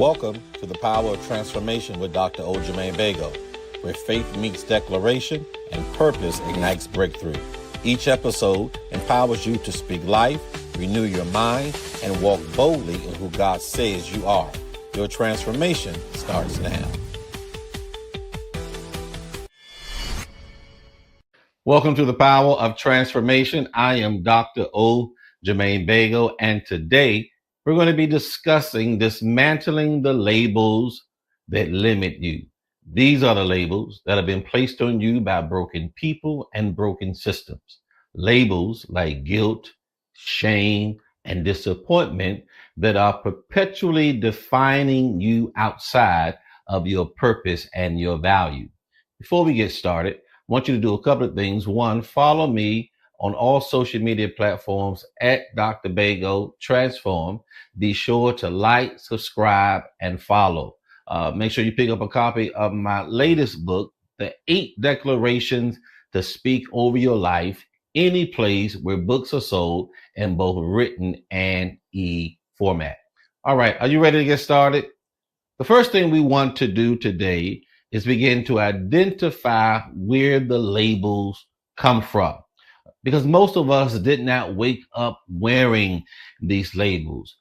Welcome to the Power of Transformation with Dr. BEGO, where faith meets declaration and purpose ignites breakthrough. Each episode empowers you to speak life, renew your mind, and walk boldly in who God says you are. Your transformation starts now. Welcome to the Power of Transformation. I am Dr. BEGO, and today we're going to be discussing dismantling the labels that limit you. These are the labels that have been placed on you by broken people and broken systems. Labels like guilt, shame, and disappointment that are perpetually defining you outside of your purpose and your value. Before we get started, I want you to do a couple of things. One, follow me on all social media platforms at Dr. BEGO Transform. Be sure to like, subscribe, and follow. Make sure you pick up a copy of my latest book, The 8 Declarations to Speak Over Your Life, any place where books are sold in both written and e-format. All right, are you ready to get started? The first thing we want to do today is begin to identify where the labels come from. Because most of us did not wake up wearing these labels.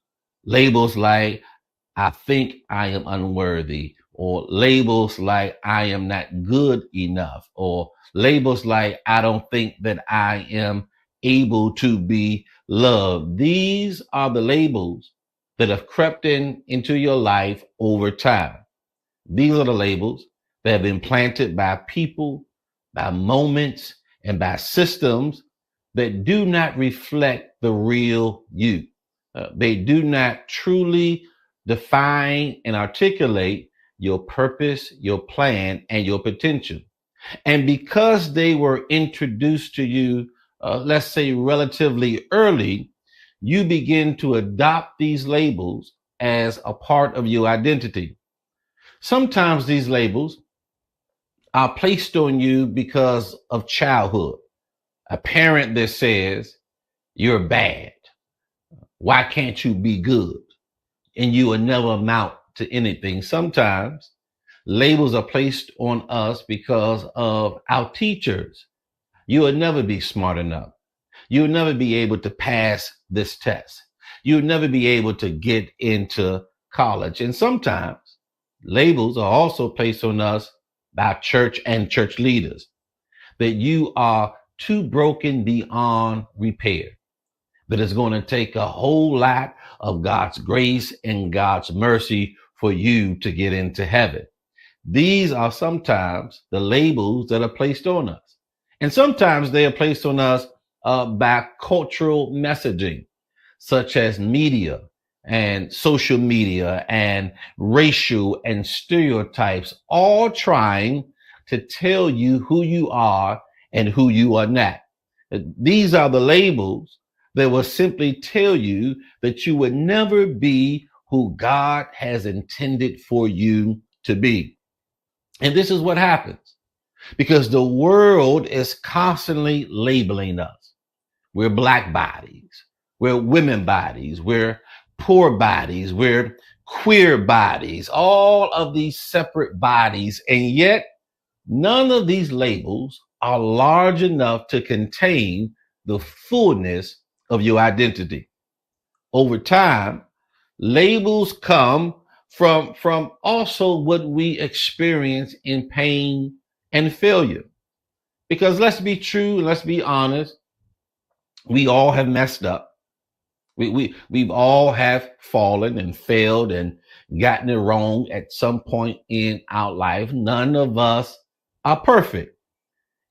Labels like, I think I am unworthy, or labels like, I am not good enough, or labels like, I don't think that I am able to be loved. These are the labels that have crept into your life over time. These are the labels that have been planted by people, by moments, and by systems that do not reflect the real you. They do not truly define and articulate your purpose, your plan, and your potential. And because they were introduced to you, let's say relatively early, you begin to adopt these labels as a part of your identity. Sometimes these labels are placed on you because of childhood. A parent that says, you're bad. Why can't you be good? And you will never amount to anything. Sometimes labels are placed on us because of our teachers. You will never be smart enough. You will never be able to pass this test. You will never be able to get into college. And sometimes labels are also placed on us by church and church leaders that you are too broken beyond repair, that it's going to take a whole lot of God's grace and God's mercy for you to get into heaven. These are sometimes the labels that are placed on us. And sometimes they are placed on us by cultural messaging, such as media and social media and racial and stereotypes, all trying to tell you who you are and who you are not. These are the labels that will simply tell you that you would never be who God has intended for you to be. And this is what happens because the world is constantly labeling us. We're black bodies, we're women bodies, we're poor bodies, we're queer bodies, all of these separate bodies. And yet none of these labels are large enough to contain the fullness of your identity. Over time, labels come from also what we experience in pain and failure. Because let's be true, let's be honest, we all have messed up. We've all have fallen and failed and gotten it wrong at some point in our life. None of us are perfect.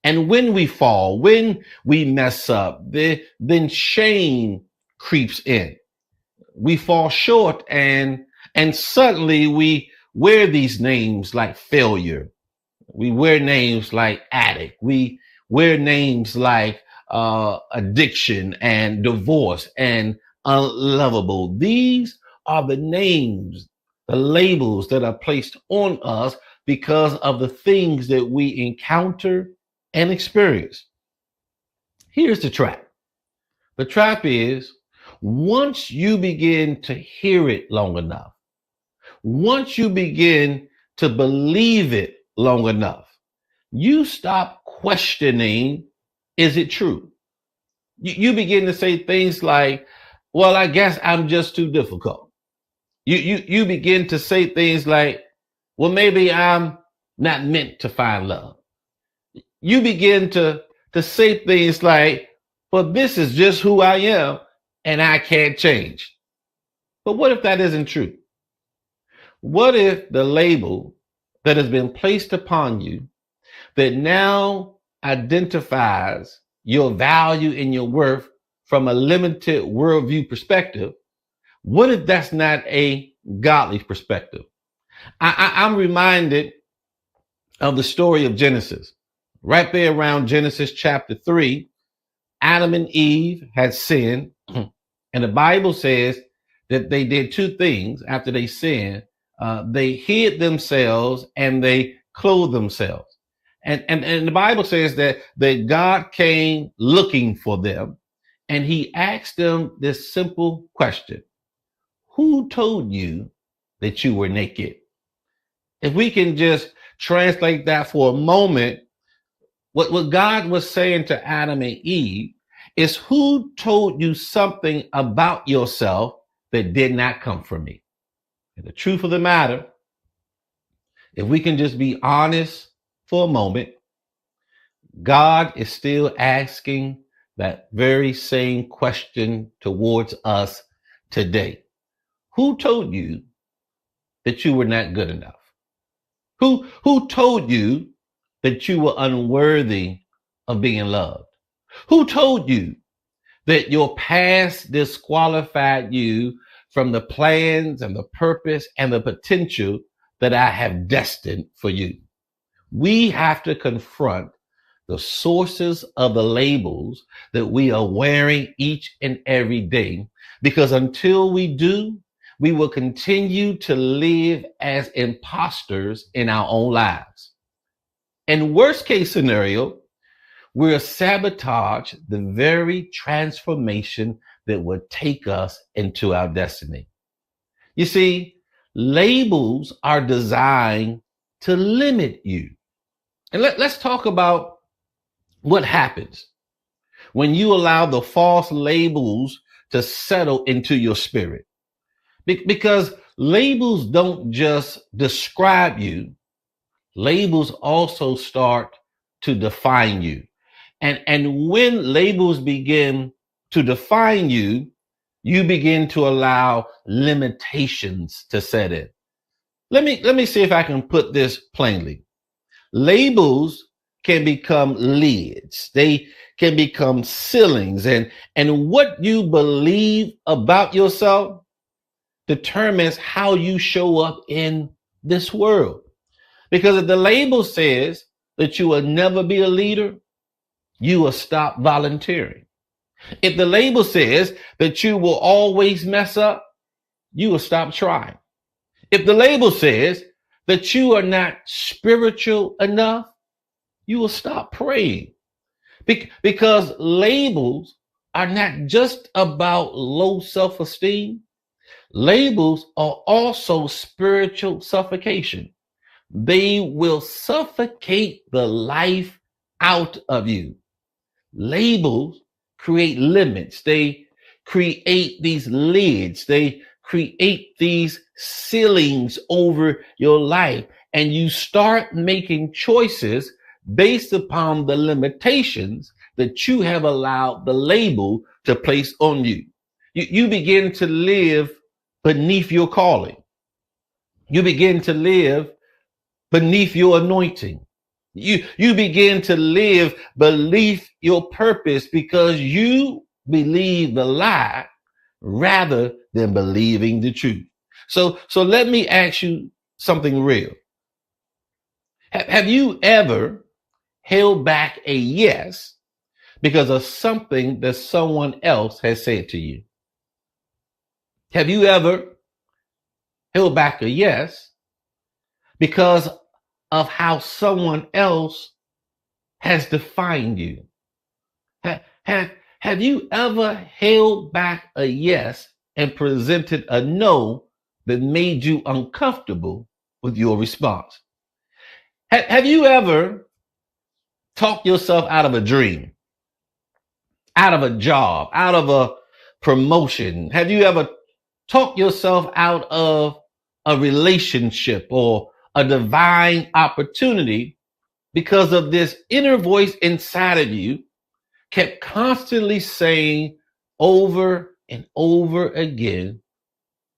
And when we fall, when we mess up, then shame creeps in. We fall short and suddenly we wear these names like failure. We wear names like addict. We wear names like addiction and divorce and unlovable. These are the names, the labels that are placed on us because of the things that we encounter and experience. Here's the trap. The trap is once you begin to hear it long enough, once you begin to believe it long enough, you stop questioning, is it true? You begin to say things like, well, I guess I'm just too difficult. You begin to say things like, well, maybe I'm not meant to find love. You begin to say things like, well, this is just who I am and I can't change. But what if that isn't true? What if the label that has been placed upon you that now identifies your value and your worth from a limited worldview perspective, what if that's not a godly perspective? I'm reminded of the story of Genesis. Right there around Genesis chapter 3, Adam and Eve had sinned, and the Bible says that they did two things after they sinned. They hid themselves and they clothed themselves. And the Bible says that God came looking for them, and he asked them this simple question: who told you that you were naked? If we can just translate that for a moment, what God was saying to Adam and Eve is, who told you something about yourself that did not come from me? And the truth of the matter, if we can just be honest for a moment, God is still asking that very same question towards us today. Who told you that you were not good enough? Who told you that you were unworthy of being loved? Who told you that your past disqualified you from the plans and the purpose and the potential that I have destined for you? We have to confront the sources of the labels that we are wearing each and every day, because until we do, we will continue to live as imposters in our own lives. And worst case scenario, we'll sabotage the very transformation that will take us into our destiny. You see, labels are designed to limit you. And let's talk about what happens when you allow the false labels to settle into your spirit. Because labels don't just describe you, labels also start to define you. And when labels begin to define you, you begin to allow limitations to set in. Let me see if I can put this plainly. Labels can become lids. They can become ceilings, and what you believe about yourself determines how you show up in this world. Because if the label says that you will never be a leader, you will stop volunteering. If the label says that you will always mess up, you will stop trying. If the label says that you are not spiritual enough, you will stop praying. Because labels are not just about low self-esteem. Labels are also spiritual suffocation. They will suffocate the life out of you. Labels create limits. They create these lids. They create these ceilings over your life. And you start making choices based upon the limitations that you have allowed the label to place on you. You begin to live beneath your calling. You begin to live beneath your anointing. You begin to live beneath your purpose because you believe the lie rather than believing the truth. So let me ask you something real. Have you ever held back a yes because of something that someone else has said to you? Have you ever held back a yes because of how someone else has defined you? Have you ever held back a yes and presented a no that made you uncomfortable with your response. Have you ever talked yourself out of a dream, out of a job, out of a promotion? Have you ever talked yourself out of a relationship or a divine opportunity because of this inner voice inside of you kept constantly saying over and over again,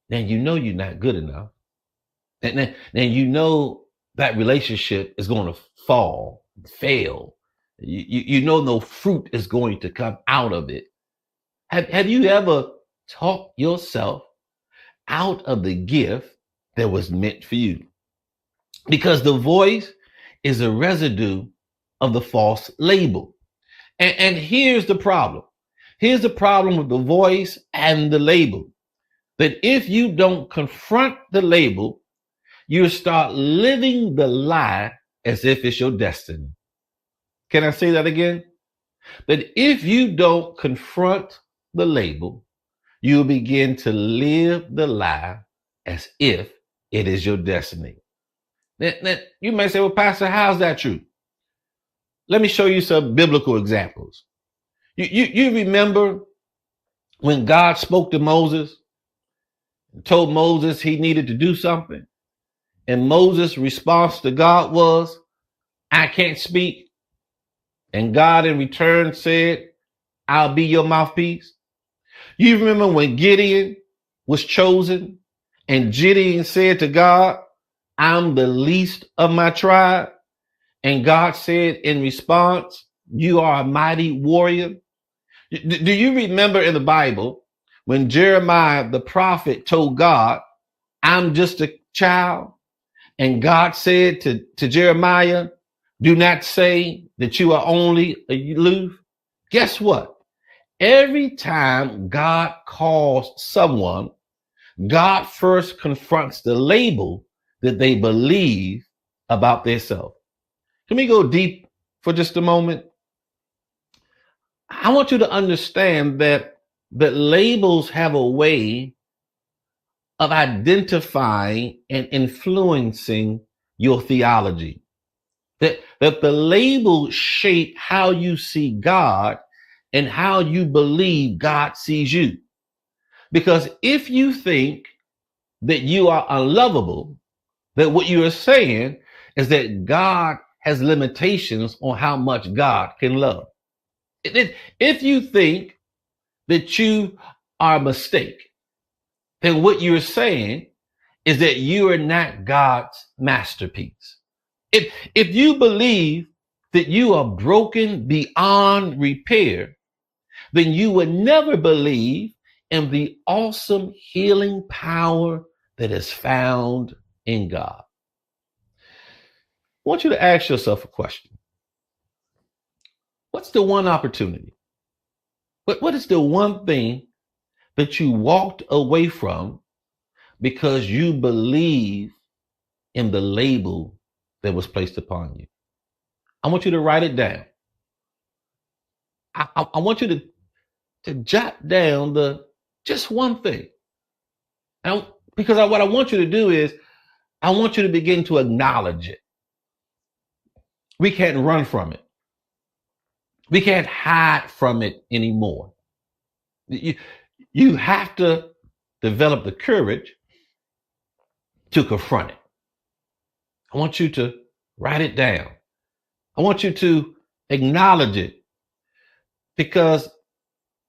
then you know you're not good enough. And then you know that relationship is going to fail. You know no fruit is going to come out of it. Have you ever talked yourself out of the gift that was meant for you? Because the voice is a residue of the false label. And here's the problem. Here's the problem with the voice and the label. That if you don't confront the label, you start living the lie as if it's your destiny. Can I say that again? That if you don't confront the label, you'll begin to live the lie as if it is your destiny. Now, you may say, well, Pastor, how's that true? Let me show you some biblical examples. You remember when God spoke to Moses and told Moses he needed to do something? And Moses' response to God was, I can't speak. And God in return said, I'll be your mouthpiece. You remember when Gideon was chosen and Gideon said to God, I'm the least of my tribe. And God said in response, you are a mighty warrior. Do you remember in the Bible when Jeremiah, the prophet, told God, I'm just a child? And God said to Jeremiah, do not say that you are only a youth. Guess what? Every time God calls someone, God first confronts the label that they believe about themselves. Can we go deep for just a moment? I want you to understand that labels have a way of identifying and influencing your theology. That the labels shape how you see God and how you believe God sees you. Because if you think that you are unlovable, that what you are saying is that God has limitations on how much God can love. If you think that you are a mistake, then what you're saying is that you are not God's masterpiece. If you believe that you are broken beyond repair, then you would never believe in the awesome healing power that is found in God. I want you to ask yourself a question. What's the one opportunity? What is the one thing that you walked away from because you believe in the label that was placed upon you? I want you to write it down. I want you to jot down just one thing. Because what I want you to do is I want you to begin to acknowledge it. We can't run from it. We can't hide from it anymore. You have to develop the courage to confront it. I want you to write it down. I want you to acknowledge it, because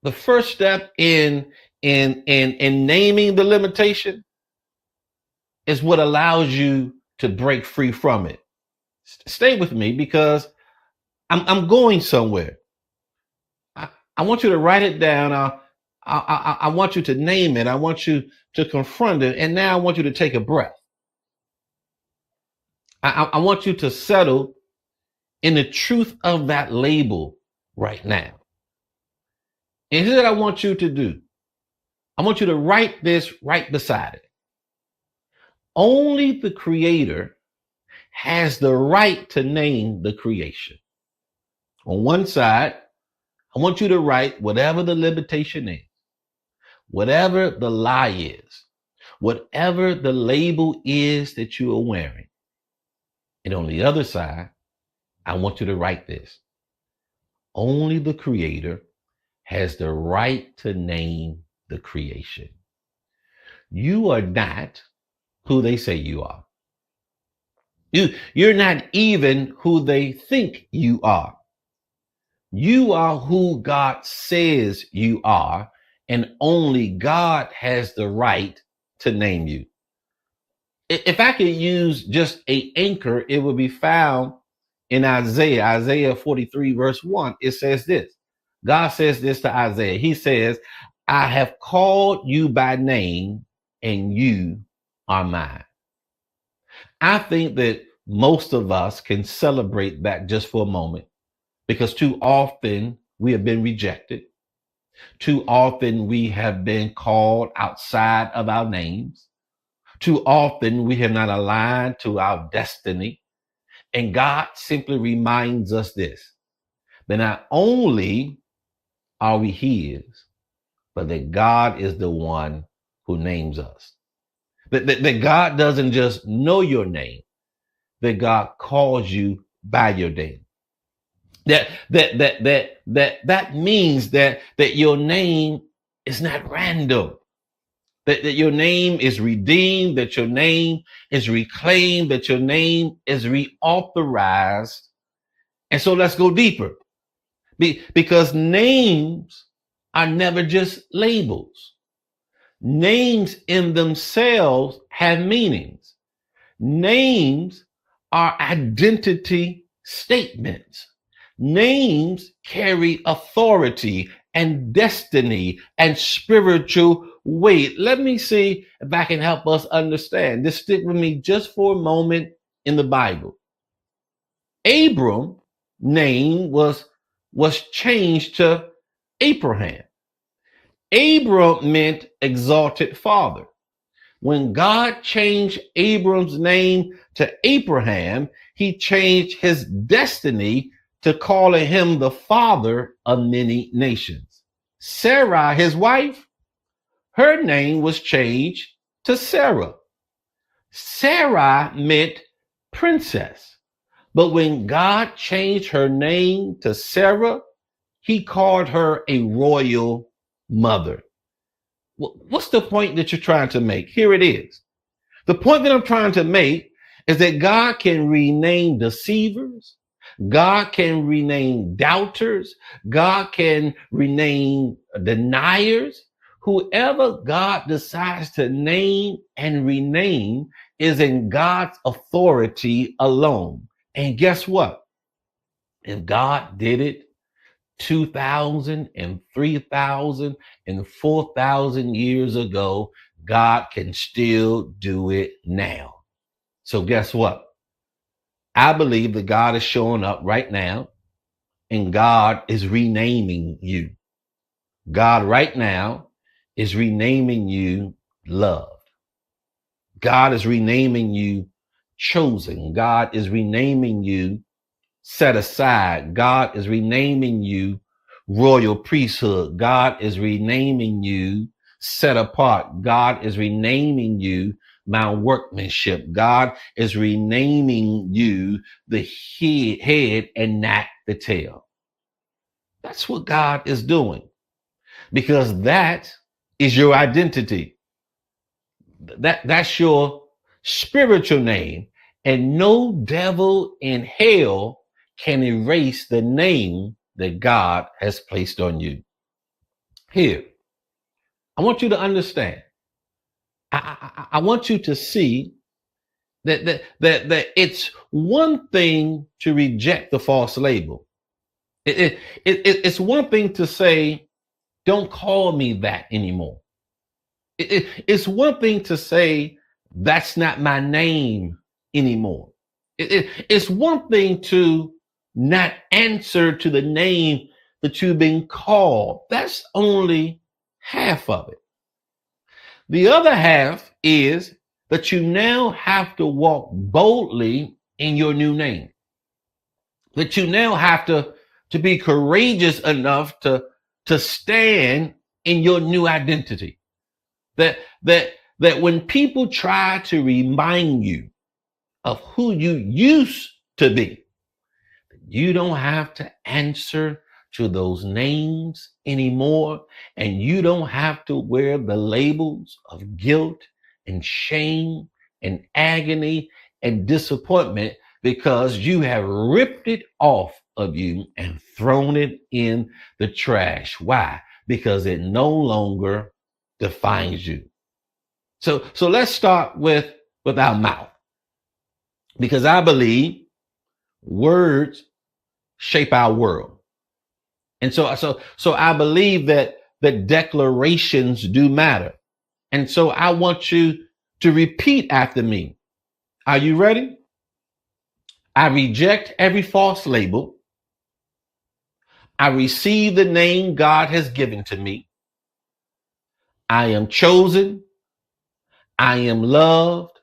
the first step in naming the limitation is what allows you to break free from it. Stay with me, because I'm going somewhere. I want you to write it down. I want you to name it. I want you to confront it. And now I want you to take a breath. I want you to settle in the truth of that label right now. And here's what I want you to do. I want you to write this right beside it. Only the Creator has the right to name the creation. On one side, I want you to write whatever the limitation is, whatever the lie is, Whatever the label is that you are wearing. And on the other side, I want you to write this. Only the Creator has the right to name the creation. You are not who they say you are. You're not even who they think you are. You are who God says you are, and only God has the right to name you. If I could use just an anchor, it would be found in Isaiah 43, verse 1. It says this. God says this to Isaiah. He says, I have called you by name, and you are mine. I think that most of us can celebrate that just for a moment, because too often we have been rejected. Too often we have been called outside of our names. Too often we have not aligned to our destiny. And God simply reminds us this, that not only are we His, but that God is the one who names us. That God doesn't just know your name, that God calls you by your name. That means that your name is not random. That your name is redeemed, that your name is reclaimed, that your name is reauthorized. And so let's go deeper. Because names are never just labels. Names in themselves have meanings. Names are identity statements. Names carry authority and destiny and spiritual weight. Let me see if I can help us understand. Just stick with me just for a moment in the Bible. Abram name was changed to Abraham. Abram meant exalted father. When God changed Abram's name to Abraham, he changed his destiny to calling him the father of many nations. Sarai, his wife, her name was changed to Sarah. Sarai meant princess. But when God changed her name to Sarah, he called her a royal mother. What's the point that you're trying to make? Here it is. The point that I'm trying to make is that God can rename deceivers. God can rename doubters. God can rename deniers. Whoever God decides to name and rename is in God's authority alone. And guess what? If God did it 2,000 and 3,000 and 4,000 years ago, God can still do it now. So guess what? I believe that God is showing up right now, and God is renaming you. God right now is renaming you love. God is renaming you chosen. God is renaming you set aside. God is renaming you royal priesthood. God is renaming you set apart. God is renaming you my workmanship. God is renaming you the head and not the tail. That's what God is doing, because that is your identity. That's your spiritual name, and no devil in hell can erase the name that God has placed on you. Here, I want you to understand. I want you to see that it's one thing to reject the false label. It's one thing to say, "Don't call me that anymore." It's one thing to say, "That's not my name anymore." It's one thing to not answer to the name that you've been called. That's only half of it. The other half is that you now have to walk boldly in your new name. That you now have to be courageous enough to stand in your new identity. That that when people try to remind you of who you used to be, you don't have to answer to those names anymore, and you don't have to wear the labels of guilt and shame and agony and disappointment, because you have ripped it off of you and thrown it in the trash. Why? Because it no longer defines you. So let's start with our mouth, because I believe words shape our world. And so I believe that declarations do matter. And so I want you to repeat after me. Are you ready? I reject every false label. I receive the name God has given to me. I am chosen. I am loved.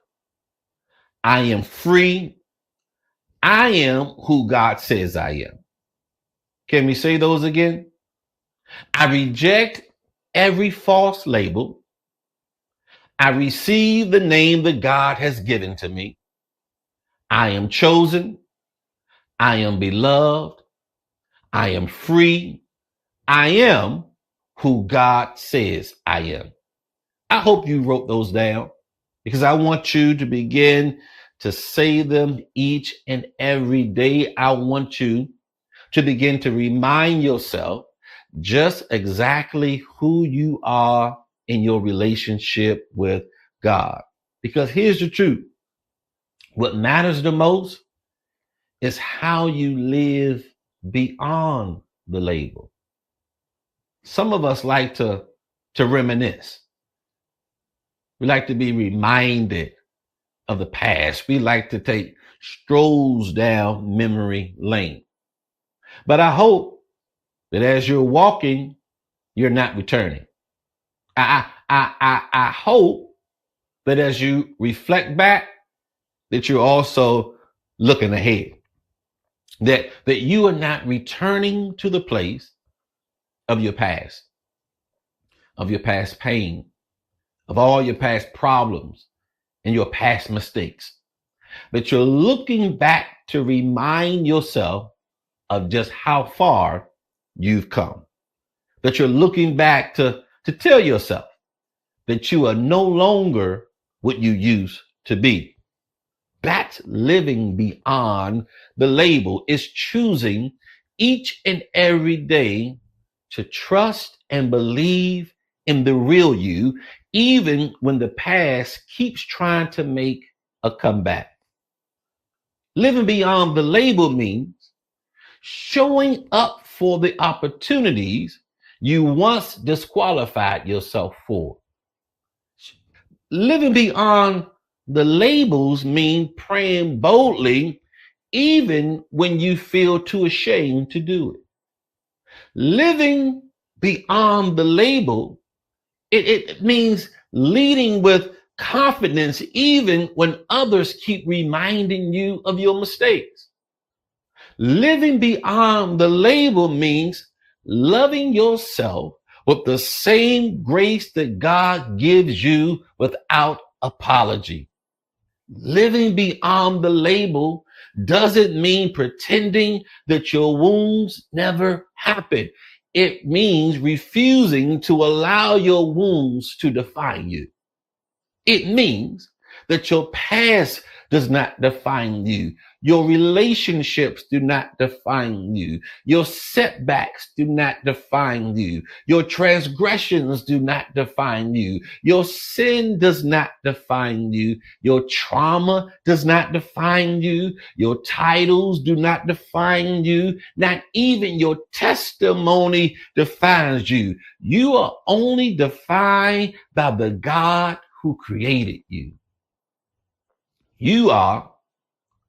I am free. I am who God says I am. Can we say those again? I reject every false label. I receive the name that God has given to me. I am chosen. I am beloved. I am free. I am who God says I am. I hope you wrote those down, because I want you to begin to say them each and every day. I want you to begin to remind yourself just exactly who you are in your relationship with God. Because here's the truth. What matters the most is how you live beyond the label. Some of us like to reminisce. We like to be reminded of the past. We like to take strolls down memory lane. But I hope that as you're walking, you're not returning. I hope that as you reflect back, that you're also looking ahead. That you are not returning to the place of your past pain, of all your past problems and your past mistakes. But you're looking back to remind yourself of just how far you've come. That you're looking back to tell yourself that you are no longer what you used to be. That's living beyond the label. Is choosing each and every day to trust and believe in the real you, even when the past keeps trying to make a comeback. Living beyond the label means showing up for the opportunities you once disqualified yourself for. Living beyond the labels mean praying boldly even when you feel too ashamed to do it. Living beyond the label, it means leading with confidence even when others keep reminding you of your mistakes. Living beyond the label means loving yourself with the same grace that God gives you without apology. Living beyond the label doesn't mean pretending that your wounds never happened. It means refusing to allow your wounds to define you. It means that your past does not define you. Your relationships do not define you. Your setbacks do not define you. Your transgressions do not define you. Your sin does not define you. Your trauma does not define you. Your titles do not define you. Not even your testimony defines you. You are only defined by the God who created you. You are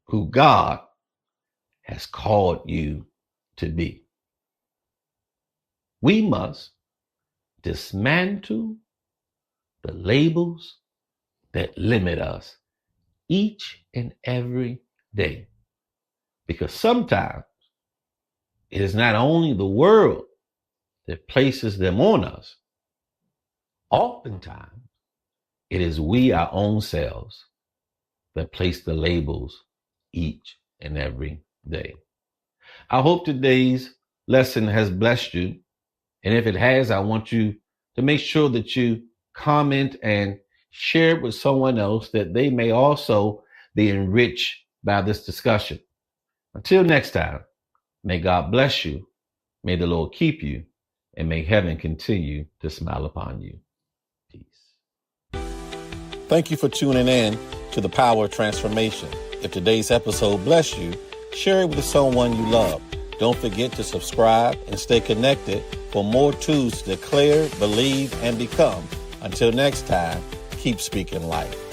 who God has called you to be. We must dismantle the labels that limit us each and every day. Because sometimes it is not only the world that places them on us. Oftentimes, It is we, our own selves, that place the labels each and every day. I hope today's lesson has blessed you. And if it has, I want you to make sure that you comment and share it with someone else that they may also be enriched by this discussion. Until next time, may God bless you, may the Lord keep you, and may heaven continue to smile upon you. Peace. Thank you for tuning in to The Power of Transformation. If today's episode blessed you, share it with someone you love. Don't forget to subscribe and stay connected for more tools to declare, believe, and become. Until next time, keep speaking life.